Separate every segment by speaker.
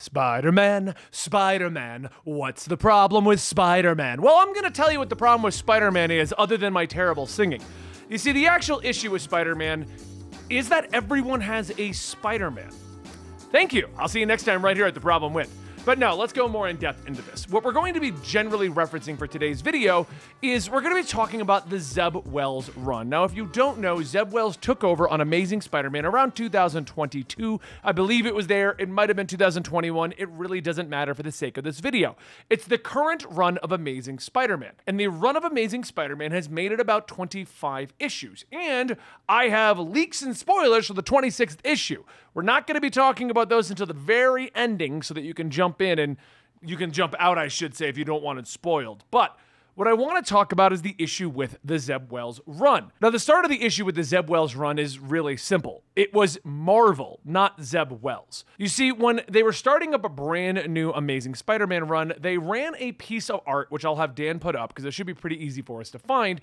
Speaker 1: Spider-Man, Spider-Man, what's the problem with Spider-Man? Well, I'm gonna tell you what the problem with Spider-Man is, other than my terrible singing. You see, the actual issue with Spider-Man is that everyone has a Spider-Man. Thank you. I'll see you next time right here at The Problem With. But no, let's go more in depth into this. What we're going to be generally referencing for today's video is we're going to be talking about the Zeb Wells run. Now, if you don't know, Zeb Wells took over on Amazing Spider-Man around 2022. I believe it was there. It might have been 2021. It really doesn't matter for the sake of this video. It's the current run of Amazing Spider-Man. And the run of Amazing Spider-Man has made it about 25 issues. And I have leaks and spoilers for the 26th issue. We're not going to be talking about those until the very ending so that you can jump in and you can jump out, I should say, if you don't want it spoiled. But what I want to talk about is the issue with the Zeb Wells run. Now, the start of the issue with the Zeb Wells run is really simple. It was Marvel, not Zeb Wells. You see, when they were starting up a brand new Amazing Spider-Man run, they ran a piece of art, which I'll have Dan put up because it should be pretty easy for us to find,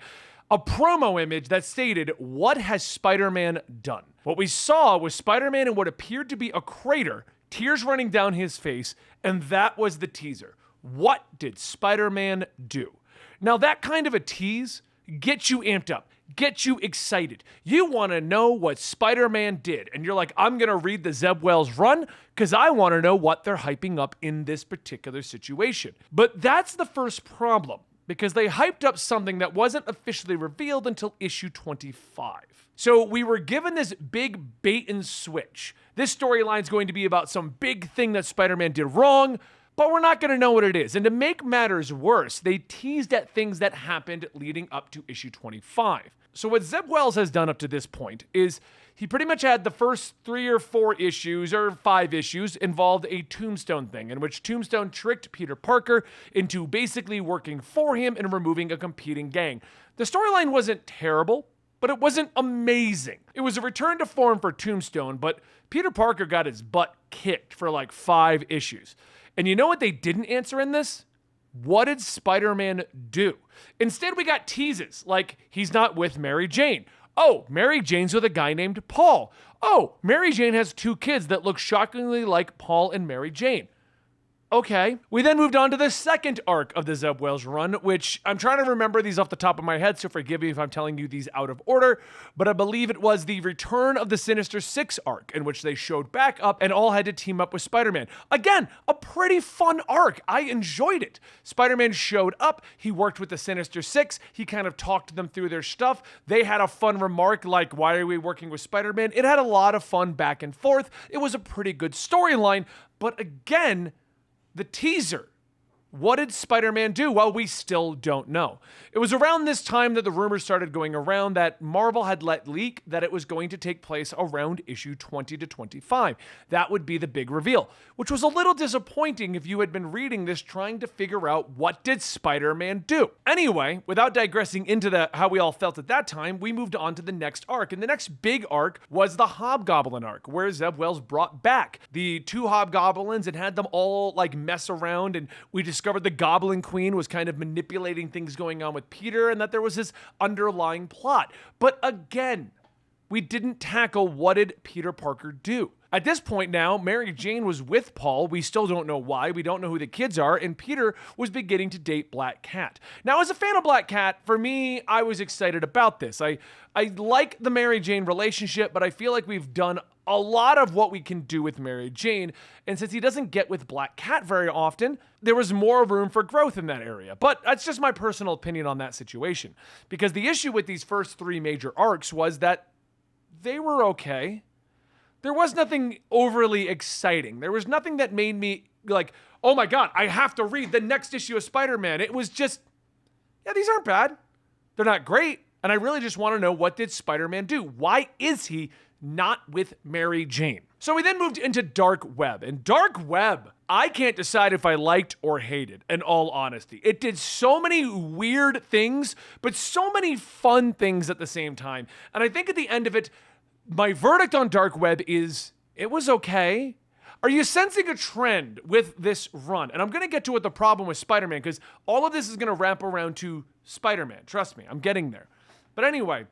Speaker 1: a promo image that stated, "What has Spider-Man done?" What we saw was Spider-Man in what appeared to be a crater, tears running down his face, and that was the teaser. What did Spider-Man do? Now, that kind of a tease gets you amped up, gets you excited. You want to know what Spider-Man did, and you're like, I'm going to read the Zeb Wells run because I want to know what they're hyping up in this particular situation. But that's the first problem, because they hyped up something that wasn't officially revealed until issue 25. So we were given this big bait and switch. This storyline's going to be about some big thing that Spider-Man did wrong, but we're not going to know what it is. And to make matters worse, they teased at things that happened leading up to issue 25. So what Zeb Wells has done up to this point is he pretty much had the first 3 or 4 issues, or 5 issues, involved a Tombstone thing, in which Tombstone tricked Peter Parker into basically working for him and removing a competing gang. The storyline wasn't terrible, but it wasn't amazing. It was a return to form for Tombstone, but Peter Parker got his butt kicked for like 5 issues. And you know what they didn't answer in this? What did Spider-Man do? Instead, we got teases like he's not with Mary Jane. Oh, Mary Jane's with a guy named Paul. Oh, Mary Jane has 2 kids that look shockingly like Paul and Mary Jane. Okay. We then moved on to the second arc of the Zeb Wells run, which I'm trying to remember these off the top of my head, so forgive me if I'm telling you these out of order, but I believe it was the Return of the Sinister Six arc, in which they showed back up and all had to team up with Spider-Man. Again, a pretty fun arc. I enjoyed it. Spider-Man showed up, he worked with the Sinister Six, he kind of talked them through their stuff. They had a fun remark like, why are we working with Spider-Man? It had a lot of fun back and forth. It was a pretty good storyline, but again, the teaser. What did Spider-Man do? Well, we still don't know. It was around this time that the rumors started going around that Marvel had let leak that it was going to take place around issue 20 to 25. That would be the big reveal, which was a little disappointing if you had been reading this trying to figure out what did Spider-Man do. Anyway, without digressing into how we all felt at that time, we moved on to the next arc. And the next big arc was the Hobgoblin arc, where Zeb Wells brought back the 2 Hobgoblins and had them all like mess around, and we discovered the Goblin Queen was kind of manipulating things going on with Peter and that there was this underlying plot. But again, we didn't tackle what did Peter Parker do. At this point now, Mary Jane was with Paul. We still don't know why. We don't know who the kids are. And Peter was beginning to date Black Cat. Now, as a fan of Black Cat, for me, I was excited about this. I like the Mary Jane relationship, but I feel like we've done a lot of what we can do with Mary Jane. And since he doesn't get with Black Cat very often, there was more room for growth in that area. But that's just my personal opinion on that situation. Because the issue with these first 3 major arcs was that they were okay. There was nothing overly exciting. There was nothing that made me like, oh my God, I have to read the next issue of Spider-Man. It was just, yeah, these aren't bad. They're not great. And I really just want to know, what did Spider-Man do? Why is he not with Mary Jane? So we then moved into Dark Web. And Dark Web, I can't decide if I liked or hated, in all honesty. It did so many weird things, but so many fun things at the same time. And I think at the end of it, my verdict on Dark Web is, it was okay. Are you sensing a trend with this run? And I'm going to get to what the problem with Spider-Man, because all of this is going to wrap around to Spider-Man. Trust me, I'm getting there. But anyway,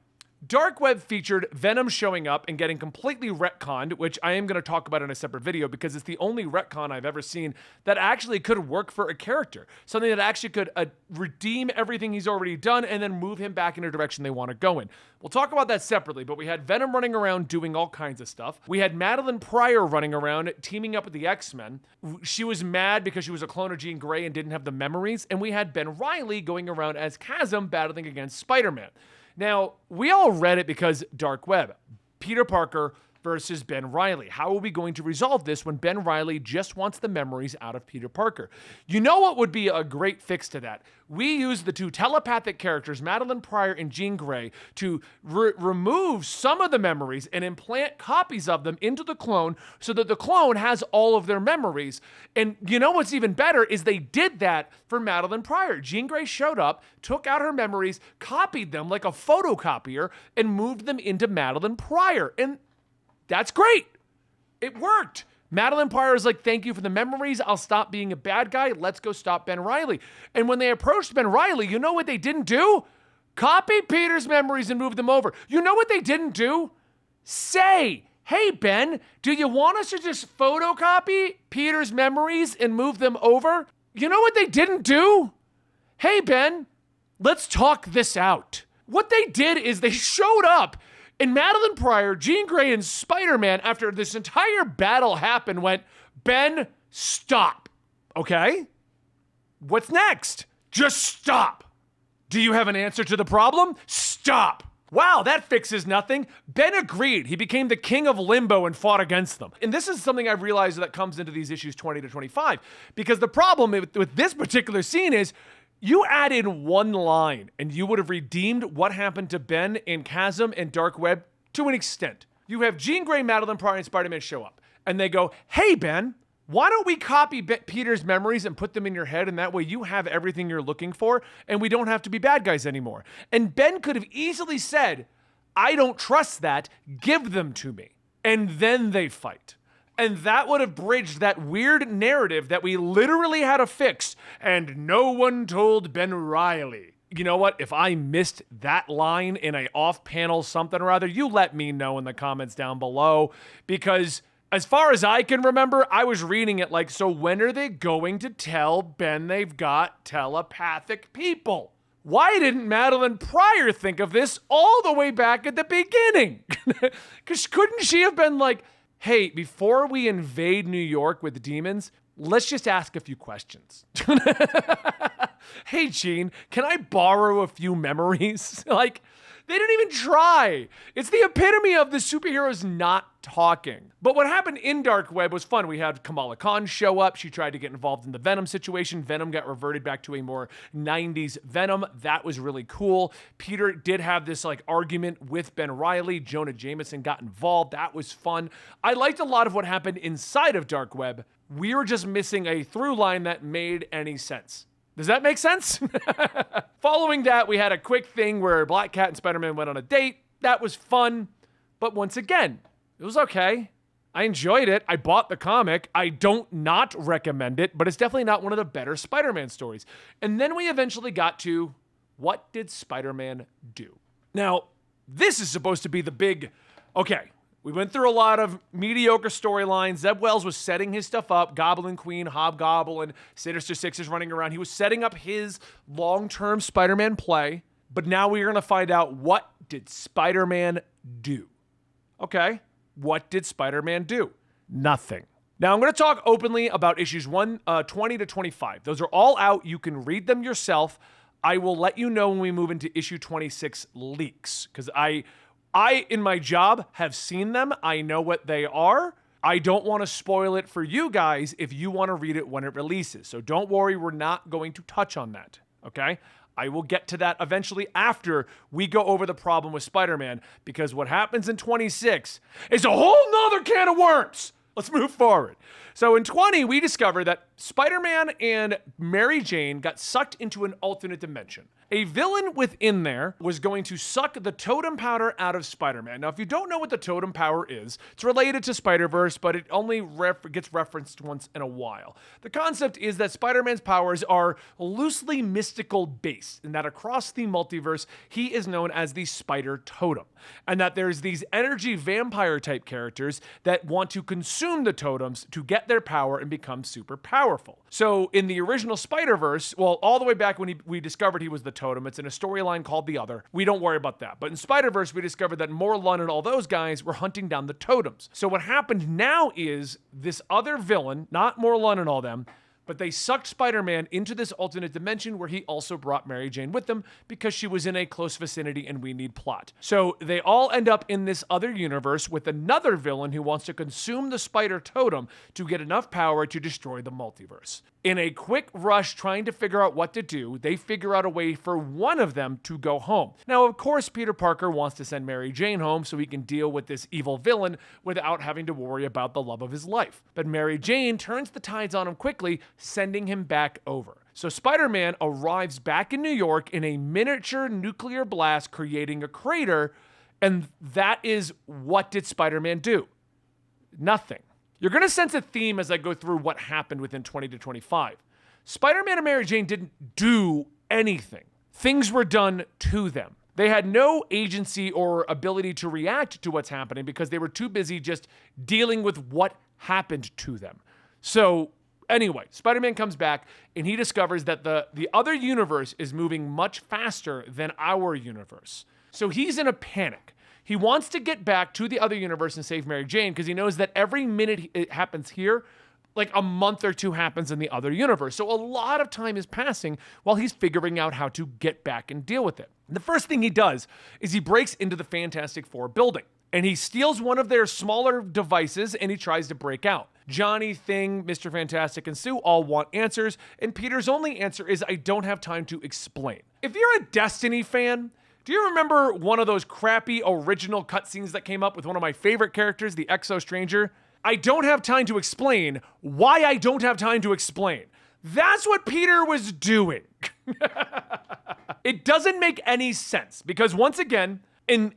Speaker 1: Dark Web featured Venom showing up and getting completely retconned, which I am going to talk about in a separate video because it's the only retcon I've ever seen that actually could work for a character. Something that actually could redeem everything he's already done and then move him back in a direction they want to go in. We'll talk about that separately, but we had Venom running around doing all kinds of stuff. We had Madeline Pryor running around teaming up with the X-Men. She was mad because she was a clone of Jean Grey and didn't have the memories. And we had Ben Reilly going around as Chasm battling against Spider-Man. Now, we all read it because Dark Web, Peter Parker versus Ben Reilly. How are we going to resolve this when Ben Reilly just wants the memories out of Peter Parker? You know what would be a great fix to that? We use the two telepathic characters, Madeline Pryor and Jean Grey, to remove some of the memories and implant copies of them into the clone so that the clone has all of their memories. And you know what's even better is they did that for Madeline Pryor. Jean Grey showed up, took out her memories, copied them like a photocopier, and moved them into Madeline Pryor. And that's great. It worked. Madeline Pryor is like, thank you for the memories. I'll stop being a bad guy. Let's go stop Ben Reilly. And when they approached Ben Reilly, you know what they didn't do? Copy Peter's memories and move them over. You know what they didn't do? Say, hey, Ben, do you want us to just photocopy Peter's memories and move them over? You know what they didn't do? Hey, Ben, let's talk this out. What they did is they showed up. And Madeline Pryor, Jean Grey, and Spider-Man, after this entire battle happened, went, Ben, stop. Okay? What's next? Just stop. Do you have an answer to the problem? Stop. Wow, that fixes nothing. Ben agreed. He became the king of limbo and fought against them. And this is something I've realized that comes into these issues 20 to 25. Because the problem with this particular scene is, you add in one line and you would have redeemed what happened to Ben in Chasm and Dark Web to an extent. You have Jean Grey, Madeline Pryor, and Spider-Man show up and they go, hey, Ben, why don't we copy Peter's memories and put them in your head, and that way you have everything you're looking for and we don't have to be bad guys anymore. And Ben could have easily said, I don't trust that, give them to me. And then they fight. And that would have bridged that weird narrative that we literally had to fix, and no one told Ben Reilly. You know what? If I missed that line in a off-panel something or other, you let me know in the comments down below, because as far as I can remember, I was reading it like, so when are they going to tell Ben they've got telepathic people? Why didn't Madeline Pryor think of this all the way back at the beginning? Because couldn't she have been like, hey, before we invade New York with demons, let's just ask a few questions. Hey, Jean, can I borrow a few memories? Like, they didn't even try. It's the epitome of the superheroes not talking. But what happened in Dark Web was fun. We had Kamala Khan show up. She tried to get involved in the Venom situation. Venom got reverted back to a more 90s Venom. That was really cool. Peter did have this like argument with Ben Reilly. Jonah Jameson got involved. That was fun. I liked a lot of what happened inside of Dark Web. We were just missing a through line that made any sense. Does that make sense? Following that, we had a quick thing where Black Cat and Spider-Man went on a date. That was fun. But once again, it was okay. I enjoyed it. I bought the comic. I don't not recommend it, but it's definitely not one of the better Spider-Man stories. And then we eventually got to, what did Spider-Man do? Now, this is supposed to be the big, okay, we went through a lot of mediocre storylines. Zeb Wells was setting his stuff up. Goblin Queen, Hobgoblin, Sinister Six is running around. He was setting up his long-term Spider-Man play. But now we're going to find out, what did Spider-Man do? Okay, what did Spider-Man do? Nothing. Now I'm going to talk openly about issues 20 to 25. Those are all out. You can read them yourself. I will let you know when we move into issue 26 leaks, because I, in my job, have seen them. I know what they are. I don't want to spoil it for you guys if you want to read it when it releases. So don't worry, we're not going to touch on that, okay? I will get to that eventually after we go over the problem with Spider-Man, because what happens in 26 is a whole nother can of worms. Let's move forward. So in 20, we discover that Spider-Man and Mary Jane got sucked into an alternate dimension. A villain within there was going to suck the totem powder out of Spider-Man. Now, if you don't know what the totem power is, it's related to Spider-Verse, but it only gets referenced once in a while. The concept is that Spider-Man's powers are loosely mystical based, and that across the multiverse, he is known as the Spider Totem, and that there's these energy vampire type characters that want to consume the totems to get their power and become super powerful. So in the original Spider-Verse, well, all the way back when we discovered he was the totem, it's in a storyline called The Other. We don't worry about that. But in Spider-Verse, we discovered that Morlun and all those guys were hunting down the totems. So what happened now is this other villain, not Morlun and all them, but they sucked Spider-Man into this alternate dimension where he also brought Mary Jane with them because she was in a close vicinity and we need plot. So they all end up in this other universe with another villain who wants to consume the Spider Totem to get enough power to destroy the multiverse. In a quick rush trying to figure out what to do, they figure out a way for one of them to go home. Now, of course, Peter Parker wants to send Mary Jane home so he can deal with this evil villain without having to worry about the love of his life. But Mary Jane turns the tides on him quickly, sending him back over. So Spider-Man arrives back in New York in a miniature nuclear blast, creating a crater, and that is what did Spider-Man do? Nothing. You're going to sense a theme as I go through what happened within 20 to 25. Spider-Man and Mary Jane didn't do anything. Things were done to them. They had no agency or ability to react to what's happening because they were too busy just dealing with what happened to them. So anyway, Spider-Man comes back and he discovers that the other universe is moving much faster than our universe. So he's in a panic. He wants to get back to the other universe and save Mary Jane because he knows that every minute it happens here, like a month or two happens in the other universe. So a lot of time is passing while he's figuring out how to get back and deal with it. And the first thing he does is he breaks into the Fantastic Four building and he steals one of their smaller devices and he tries to break out. Johnny, Thing, Mr. Fantastic, and Sue all want answers, and Peter's only answer is, I don't have time to explain. If you're a Destiny fan, do you remember one of those crappy original cutscenes that came up with one of my favorite characters, the Exo Stranger? I don't have time to explain why I don't have time to explain. That's what Peter was doing. It doesn't make any sense because once again, and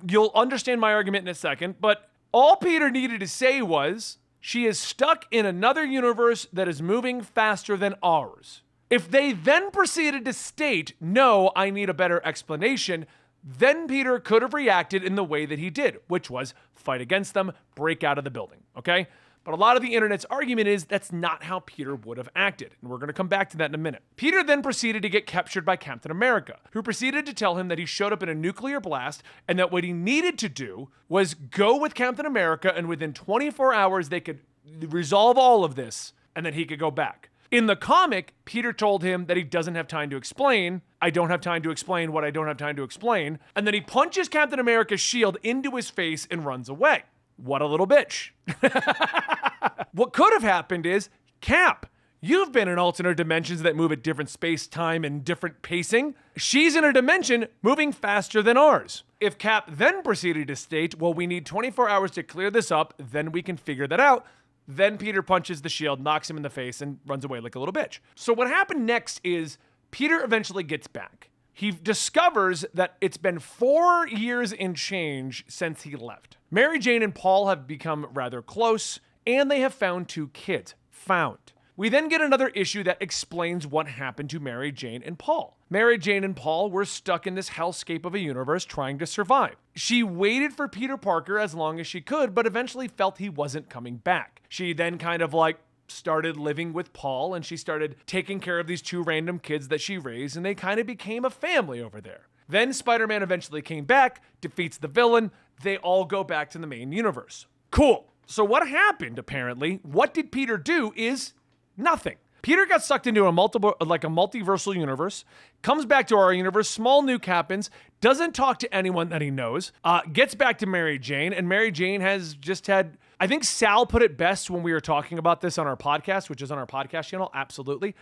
Speaker 1: you'll understand my argument in a second, but all Peter needed to say was, she is stuck in another universe that is moving faster than ours. If they then proceeded to state, no, I need a better explanation, then Peter could have reacted in the way that he did, which was fight against them, break out of the building, okay? But a lot of the internet's argument is that's not how Peter would have acted, and we're going to come back to that in a minute. Peter then proceeded to get captured by Captain America, who proceeded to tell him that he showed up in a nuclear blast and that what he needed to do was go with Captain America, and within 24 hours they could resolve all of this, and then he could go back. In the comic, Peter told him that he doesn't have time to explain. I don't have time to explain what I don't have time to explain. And then he punches Captain America's shield into his face and runs away. What a little bitch. What could have happened is, Cap, you've been in alternate dimensions that move at different space, time, and different pacing. She's in a dimension moving faster than ours. If Cap then proceeded to state, well, we need 24 hours to clear this up, then we can figure that out. Then Peter punches the shield, knocks him in the face, and runs away like a little bitch. So what happened next is Peter eventually gets back. He discovers that it's been 4 years and change since he left. Mary Jane and Paul have become rather close, and they have found 2 kids. Found. We then get another issue that explains what happened to Mary Jane and Paul. Mary Jane and Paul were stuck in this hellscape of a universe trying to survive. She waited for Peter Parker as long as she could, but eventually felt he wasn't coming back. She then kind of started living with Paul, and she started taking care of these 2 random kids that she raised, and they kind of became a family over there. Then Spider-Man eventually came back, defeats the villain. They all go back to the main universe. Cool. So what happened, apparently, what did Peter do is nothing. Peter got sucked into a multiversal universe, comes back to our universe, small nuke happens, doesn't talk to anyone that he knows, gets back to Mary Jane, and Mary Jane has just had, I think Sal put it best when we were talking about this on our podcast, which is on our podcast channel, absolutely.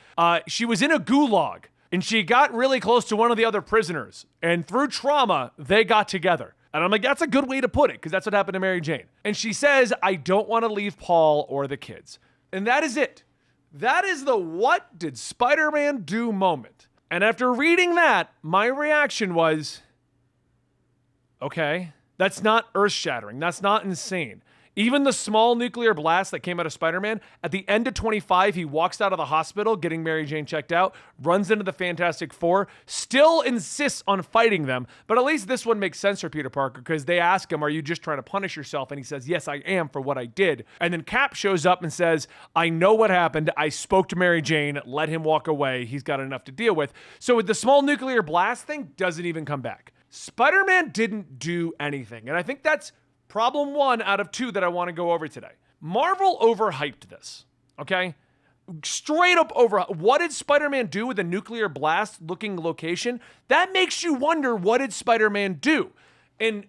Speaker 1: She was in a gulag, and she got really close to one of the other prisoners, and through trauma, they got together. And I'm like, that's a good way to put it, because that's what happened to Mary Jane. And she says, I don't want to leave Paul or the kids. And that is it. That is the what did Spider-Man do moment. And after reading that, my reaction was, okay, that's not earth-shattering. That's not insane. Even the small nuclear blast that came out of Spider-Man, at the end of 25, he walks out of the hospital getting Mary Jane checked out, runs into the Fantastic Four, still insists on fighting them, but at least this one makes sense for Peter Parker because they ask him, are you just trying to punish yourself? And he says, yes, I am for what I did. And then Cap shows up and says, I know what happened. I spoke to Mary Jane, let him walk away. He's got enough to deal with. So with the small nuclear blast thing, doesn't even come back. Spider-Man didn't do anything. And I think that's problem 1 out of 2 that I want to go over today. Marvel overhyped this, okay? Straight up over. What did Spider-Man do with a nuclear blast looking location? That makes you wonder, what did Spider-Man do? And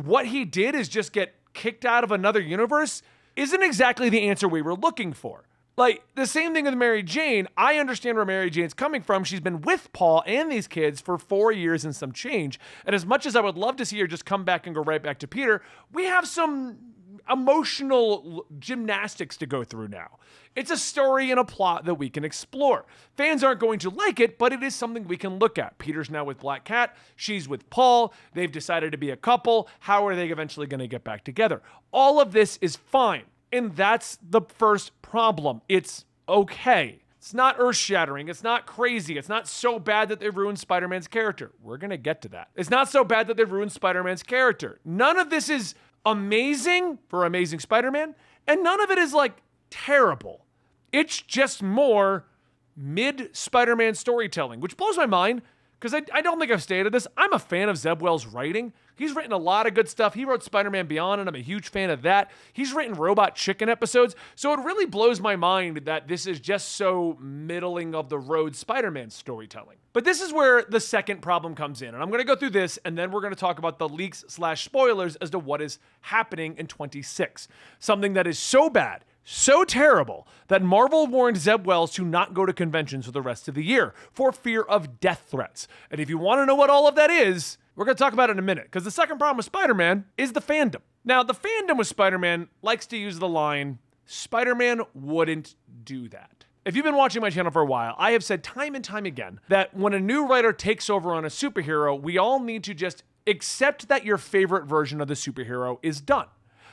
Speaker 1: what he did is just get kicked out of another universe isn't exactly the answer we were looking for. Like, the same thing with Mary Jane. I understand where Mary Jane's coming from. She's been with Paul and these kids for 4 years and some change. And as much as I would love to see her just come back and go right back to Peter, we have some emotional gymnastics to go through now. It's a story and a plot that we can explore. Fans aren't going to like it, but it is something we can look at. Peter's now with Black Cat. She's with Paul. They've decided to be a couple. How are they eventually going to get back together? All of this is fine. And that's the first problem. It's okay. It's not earth-shattering. It's not crazy. It's not so bad that they ruined Spider-Man's character. We're going to get to that. It's not so bad that they ruined Spider-Man's character. None of this is amazing for Amazing Spider-Man, and none of it is, like, terrible. It's just more mid-Spider-Man storytelling, which blows my mind, because I don't think I've stated this. I'm a fan of Zeb Wells' writing. He's written a lot of good stuff. He wrote Spider-Man Beyond, and I'm a huge fan of that. He's written Robot Chicken episodes, so it really blows my mind that this is just so middling of the road Spider-Man storytelling. But this is where the second problem comes in, and I'm going to go through this, and then we're going to talk about the leaks/spoilers as to what is happening in 26. Something that is so bad, so terrible, that Marvel warned Zeb Wells to not go to conventions for the rest of the year for fear of death threats. And if you want to know what all of that is, we're going to talk about it in a minute, because the second problem with Spider-Man is the fandom. Now, the fandom with Spider-Man likes to use the line, Spider-Man wouldn't do that. If you've been watching my channel for a while, I have said time and time again that when a new writer takes over on a superhero, we all need to just accept that your favorite version of the superhero is done.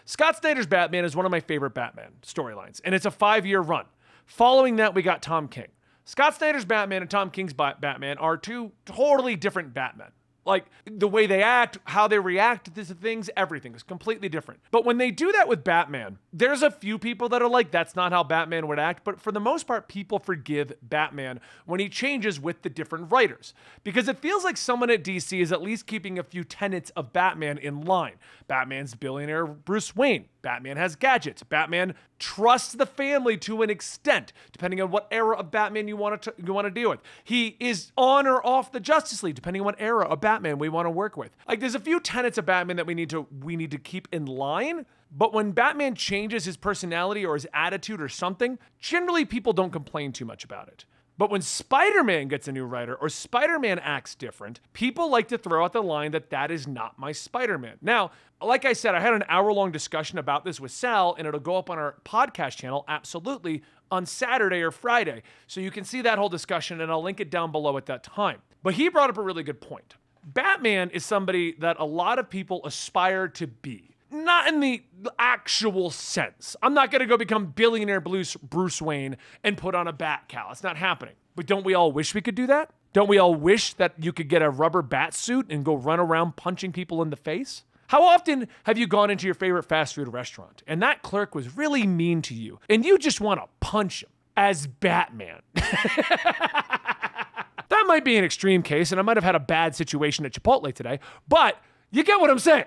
Speaker 1: Scott Snyder's Batman is one of my favorite Batman storylines, and it's a 5-year run. Following that, we got Tom King. Scott Snyder's Batman and Tom King's Batman are two totally different Batmen. Like, the way they act, how they react to things, everything is completely different. But when they do that with Batman, there's a few people that are like, that's not how Batman would act. But for the most part, people forgive Batman when he changes with the different writers. Because it feels like someone at DC is at least keeping a few tenets of Batman in line. Batman's billionaire Bruce Wayne. Batman has gadgets. Batman trusts the family to an extent, depending on what era of Batman you want to deal with. He is on or off the Justice League, depending on what era of Batman we want to work with. Like, there's a few tenets of Batman that we need to keep in line. But when Batman changes his personality or his attitude or something, generally people don't complain too much about it. But when Spider-Man gets a new writer or Spider-Man acts different, people like to throw out the line that is not my Spider-Man. Now, like I said, I had an hour-long discussion about this with Sal, and it'll go up on our podcast channel, absolutely, on Saturday or Friday. So you can see that whole discussion, and I'll link it down below at that time. But he brought up a really good point. Batman is somebody that a lot of people aspire to be. Not in the actual sense. I'm not going to go become billionaire Bruce Wayne and put on a bat cowl. It's not happening. But don't we all wish we could do that? Don't we all wish that you could get a rubber bat suit and go run around punching people in the face? How often have you gone into your favorite fast food restaurant and that clerk was really mean to you and you just want to punch him as Batman? That might be an extreme case, and I might have had a bad situation at Chipotle today, but you get what I'm saying.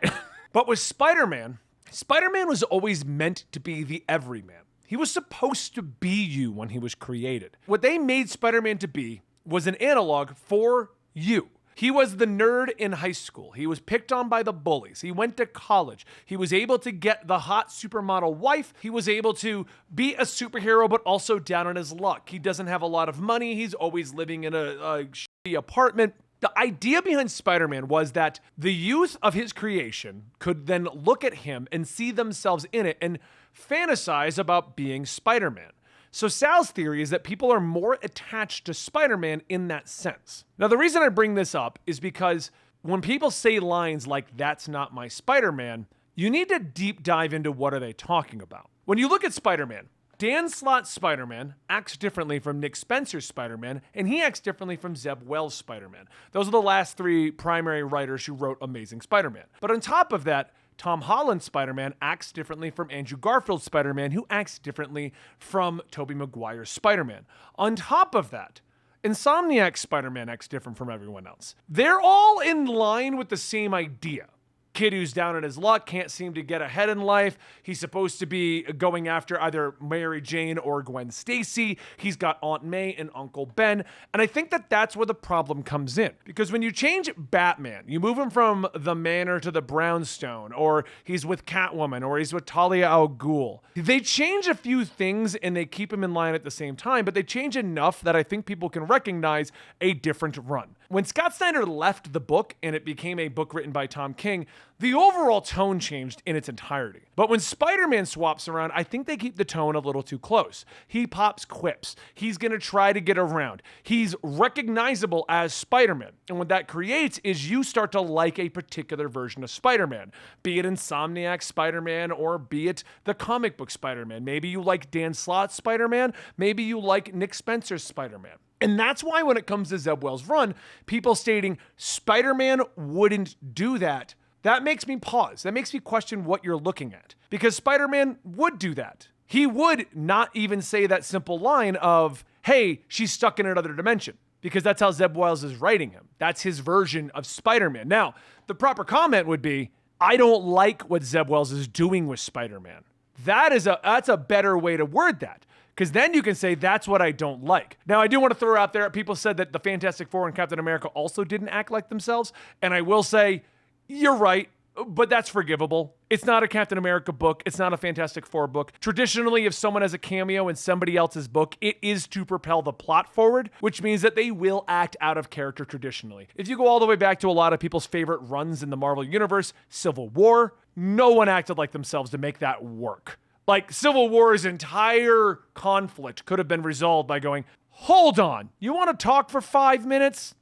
Speaker 1: But with Spider-Man, Spider-Man was always meant to be the everyman. He was supposed to be you when he was created. What they made Spider-Man to be was an analog for you. He was the nerd in high school. He was picked on by the bullies. He went to college. He was able to get the hot supermodel wife. He was able to be a superhero, but also down on his luck. He doesn't have a lot of money. He's always living in a shitty apartment. The idea behind Spider-Man was that the youth of his creation could then look at him and see themselves in it and fantasize about being Spider-Man. So Sal's theory is that people are more attached to Spider-Man in that sense. Now, the reason I bring this up is because when people say lines like, "That's not my Spider-Man," you need to deep dive into what are they talking about. When you look at Spider-Man, Dan Slott's Spider-Man acts differently from Nick Spencer's Spider-Man, and he acts differently from Zeb Wells' Spider-Man. Those are the last three primary writers who wrote Amazing Spider-Man. But on top of that, Tom Holland's Spider-Man acts differently from Andrew Garfield's Spider-Man, who acts differently from Tobey Maguire's Spider-Man. On top of that, Insomniac's Spider-Man acts different from everyone else. They're all in line with the same idea. Kid who's down on his luck, can't seem to get ahead in life. He's supposed to be going after either Mary Jane or Gwen Stacy. He's got Aunt May and Uncle Ben. And I think that that's where the problem comes in. Because when you change Batman, you move him from the Manor to the Brownstone, or he's with Catwoman, or he's with Talia al Ghul. They change a few things and they keep him in line at the same time, but they change enough that I think people can recognize a different run. When Scott Snyder left the book and it became a book written by Tom King, the overall tone changed in its entirety. But when Spider-Man swaps around, I think they keep the tone a little too close. He pops quips. He's going to try to get around. He's recognizable as Spider-Man. And what that creates is you start to like a particular version of Spider-Man, be it Insomniac Spider-Man or be it the comic book Spider-Man. Maybe you like Dan Slott's Spider-Man. Maybe you like Nick Spencer's Spider-Man. And that's why when it comes to Zeb Wells' run, people stating Spider-Man wouldn't do that, that makes me pause. That makes me question what you're looking at. Because Spider-Man would do that. He would not even say that simple line of, "Hey, she's stuck in another dimension." Because that's how Zeb Wells is writing him. That's his version of Spider-Man. Now, the proper comment would be, "I don't like what Zeb Wells is doing with Spider-Man." That's a better way to word that. Because then you can say, that's what I don't like. Now, I do want to throw out there, people said that the Fantastic Four and Captain America also didn't act like themselves. And I will say, you're right, but that's forgivable. It's not a Captain America book. It's not a Fantastic Four book. Traditionally, if someone has a cameo in somebody else's book, it is to propel the plot forward, which means that they will act out of character traditionally. If you go all the way back to a lot of people's favorite runs in the Marvel Universe, Civil War, no one acted like themselves to make that work. Like, Civil War's entire conflict could have been resolved by going, "Hold on, you want to talk for 5 minutes?"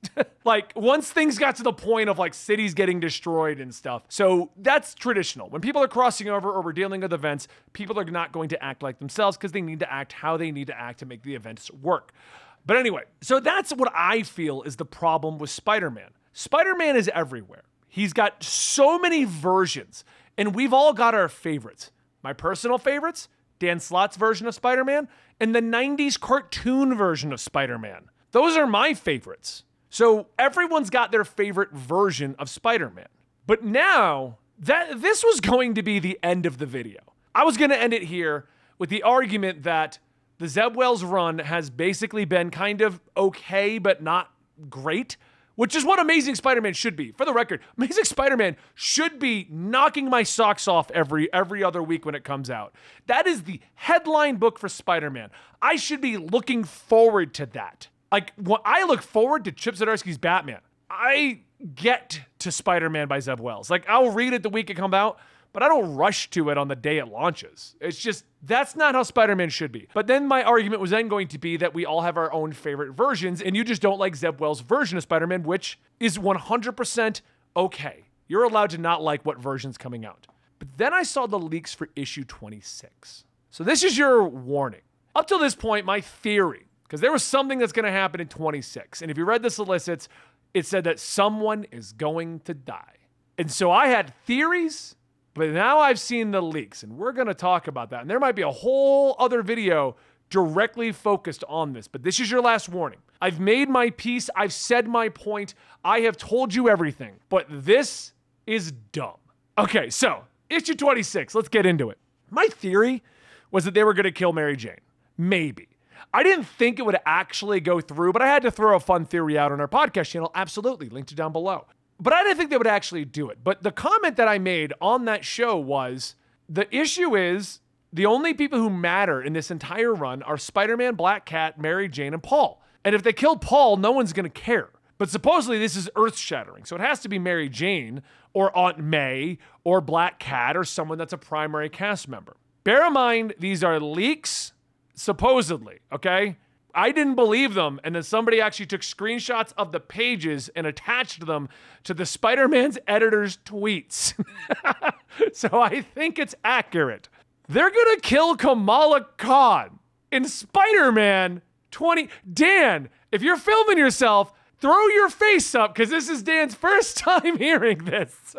Speaker 1: Like, once things got to the point of, like, cities getting destroyed and stuff. So that's traditional. When people are crossing over or we're dealing with events, people are not going to act like themselves because they need to act how they need to act to make the events work. But anyway, so that's what I feel is the problem with Spider-Man. Spider-Man is everywhere. He's got so many versions, and we've all got our favorites. My personal favorites, Dan Slott's version of Spider-Man and the 90s cartoon version of Spider-Man. Those are my favorites. So everyone's got their favorite version of Spider-Man. But now, this was going to be the end of the video. I was going to end it here with the argument that the Zeb Wells run has basically been kind of okay, but not great. Which is what Amazing Spider-Man should be. For the record, Amazing Spider-Man should be knocking my socks off every other week when it comes out. That is the headline book for Spider-Man. I should be looking forward to that. Like, when I look forward to Chip Zdarsky's Batman, I get to Spider-Man by Zeb Wells. Like, I'll read it the week it comes out, but I don't rush to it on the day it launches. It's just, that's not how Spider-Man should be. But then my argument was then going to be that we all have our own favorite versions, and you just don't like Zeb Wells' version of Spider-Man, which is 100% okay. You're allowed to not like what version's coming out. But then I saw the leaks for issue 26. So this is your warning. Up till this point, my theory, because there was something that's going to happen in 26, and if you read the solicits, it said that someone is going to die. And so I had theories, but now I've seen the leaks, and we're going to talk about that. And there might be a whole other video directly focused on this, but this is your last warning. I've made my peace. I've said my point. I have told you everything, but this is dumb. Okay, so issue 26, let's get into it. My theory was that they were going to kill Mary Jane. Maybe. I didn't think it would actually go through, but I had to throw a fun theory out on our podcast channel. Absolutely. Linked it down below. But I didn't think they would actually do it. But the comment that I made on that show was, the issue is the only people who matter in this entire run are Spider-Man, Black Cat, Mary Jane, and Paul. And if they kill Paul, no one's going to care. But supposedly this is earth-shattering. So it has to be Mary Jane or Aunt May or Black Cat or someone that's a primary cast member. Bear in mind, these are leaks. supposedly, okay? I didn't believe them, and then somebody actually took screenshots of the pages and attached them to the Spider-Man's editor's tweets. So I think it's accurate. They're gonna kill Kamala Khan in Spider-Man 20. Dan, if you're filming yourself, throw your face up, because this is Dan's first time hearing this.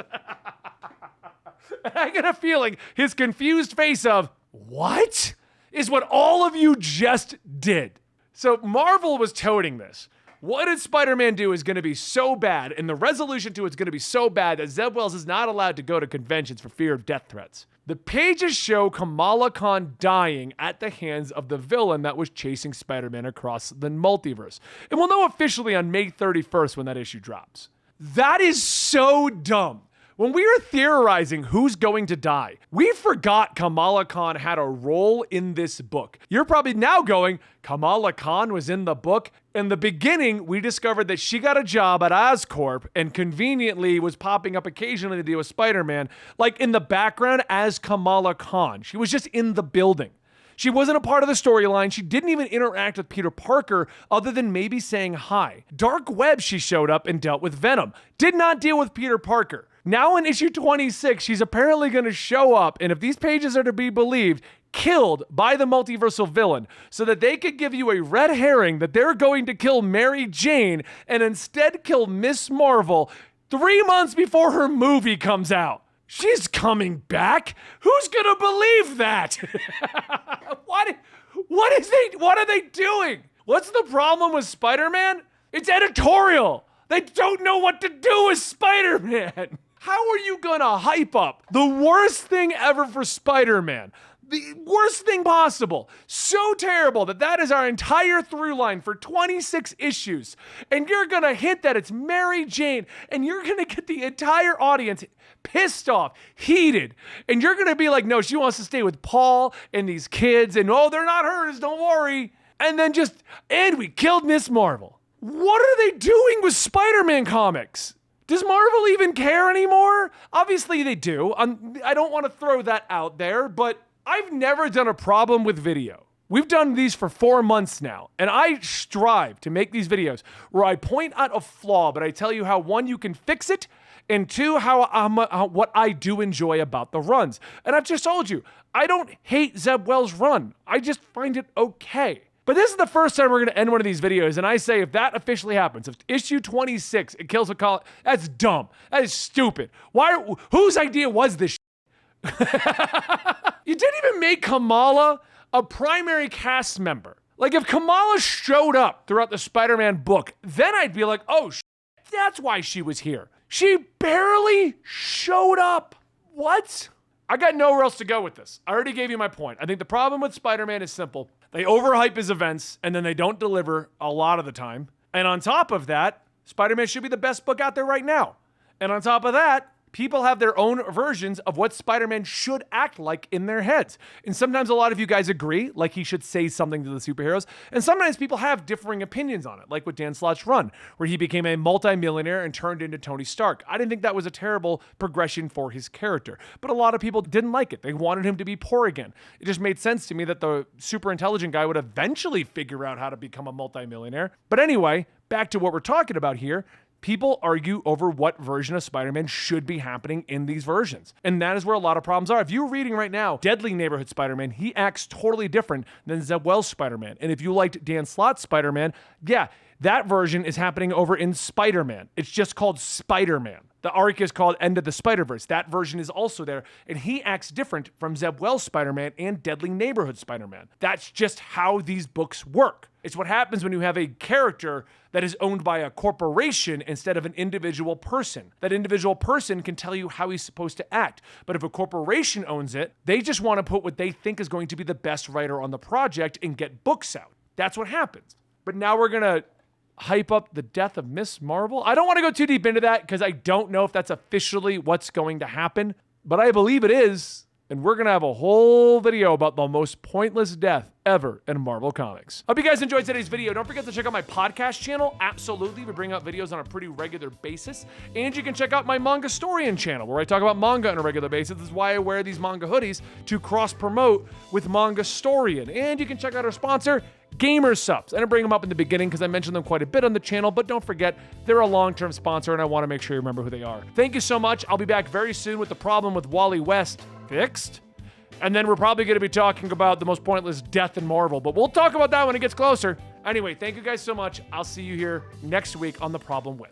Speaker 1: I get a feeling his confused face of, what? Is what all of you just did. So Marvel was toting this. What did Spider-Man do is going to be so bad, and the resolution to it's going to be so bad that Zeb Wells is not allowed to go to conventions for fear of death threats. The pages show Kamala Khan dying at the hands of the villain that was chasing Spider-Man across the multiverse. And we'll know officially on May 31st when that issue drops. That is so dumb. When we were theorizing who's going to die, we forgot Kamala Khan had a role in this book. You're probably now going, Kamala Khan was in the book? In the beginning, we discovered that she got a job at Oscorp and conveniently was popping up occasionally to deal with Spider-Man, like in the background as Kamala Khan. She was just in the building. She wasn't a part of the storyline. She didn't even interact with Peter Parker other than maybe saying hi. Dark Web, she showed up and dealt with Venom. Did not deal with Peter Parker. Now in issue 26, she's apparently going to show up, and if these pages are to be believed, killed by the multiversal villain so that they could give you a red herring that they're going to kill Mary Jane and instead kill Miss Marvel 3 months before her movie comes out. She's coming back? Who's gonna believe that? What are they doing? What's the problem with Spider-Man? It's editorial. They don't know what to do with Spider-Man. How are you gonna hype up the worst thing ever for Spider-Man? The worst thing possible. So terrible that is our entire through line for 26 issues. And you're gonna hint that it's Mary Jane, and you're gonna get the entire audience pissed off, heated. And you're gonna be like, no, she wants to stay with Paul and these kids, and oh, they're not hers, don't worry. And then and we killed Miss Marvel. What are they doing with Spider-Man comics? Does Marvel even care anymore? Obviously they do. I don't want to throw that out there, but I've never done a problem with video. We've done these for 4 months now, and I strive to make these videos where I point out a flaw, but I tell you how, one, you can fix it, and two, what I do enjoy about the runs. And I've just told you, I don't hate Zeb Wells' run. I just find it okay. But this is the first time we're going to end one of these videos, and I say if that officially happens, if issue 26, it kills a call, that's dumb. That is stupid. Whose idea was this? You didn't even make Kamala a primary cast member. Like, if Kamala showed up throughout the Spider-Man book, then I'd be like, oh, that's why she was here. She barely showed up. What? I got nowhere else to go with this. I already gave you my point. I think the problem with Spider-Man is simple. They overhype his events, and then they don't deliver a lot of the time. And on top of that, Spider-Man should be the best book out there right now. And on top of that, people have their own versions of what Spider-Man should act like in their heads. And sometimes a lot of you guys agree, like he should say something to the superheroes. And sometimes people have differing opinions on it, like with Dan Slott's run, where he became a multimillionaire and turned into Tony Stark. I didn't think that was a terrible progression for his character. But a lot of people didn't like it. They wanted him to be poor again. It just made sense to me that the super intelligent guy would eventually figure out how to become a multimillionaire. But anyway, back to what we're talking about here. People argue over what version of Spider-Man should be happening in these versions. And that is where a lot of problems are. If you're reading right now, Deadly Neighborhood Spider-Man, he acts totally different than Zeb Wells' Spider-Man. And if you liked Dan Slott's Spider-Man, yeah, that version is happening over in Spider-Man. It's just called Spider-Man. The arc is called End of the Spider-Verse. That version is also there, and he acts different from Zeb Wells' Spider-Man and Deadly Neighborhood Spider-Man. That's just how these books work. It's what happens when you have a character that is owned by a corporation instead of an individual person. That individual person can tell you how he's supposed to act. But if a corporation owns it, they just want to put what they think is going to be the best writer on the project and get books out. That's what happens. But now we're going to hype up the death of Miss Marvel. I don't want to go too deep into that because I don't know if that's officially what's going to happen, but I believe it is. and we're going to have a whole video about the most pointless death ever in Marvel Comics. Hope you guys enjoyed today's video. Don't forget to check out my podcast channel. Absolutely, we bring out videos on a pretty regular basis. And you can check out my Comicstorian channel, where I talk about manga on a regular basis. This is why I wear these manga hoodies, to cross-promote with Comicstorian. And you can check out our sponsor, Gamer Subs. I didn't bring them up in the beginning because I mentioned them quite a bit on the channel, but don't forget, they're a long-term sponsor, and I want to make sure you remember who they are. Thank you so much. I'll be back very soon with the problem with Wally West fixed. And then we're probably going to be talking about the most pointless death in Marvel, but we'll talk about that when it gets closer. Anyway, thank you guys so much. I'll see you here next week on The Problem With.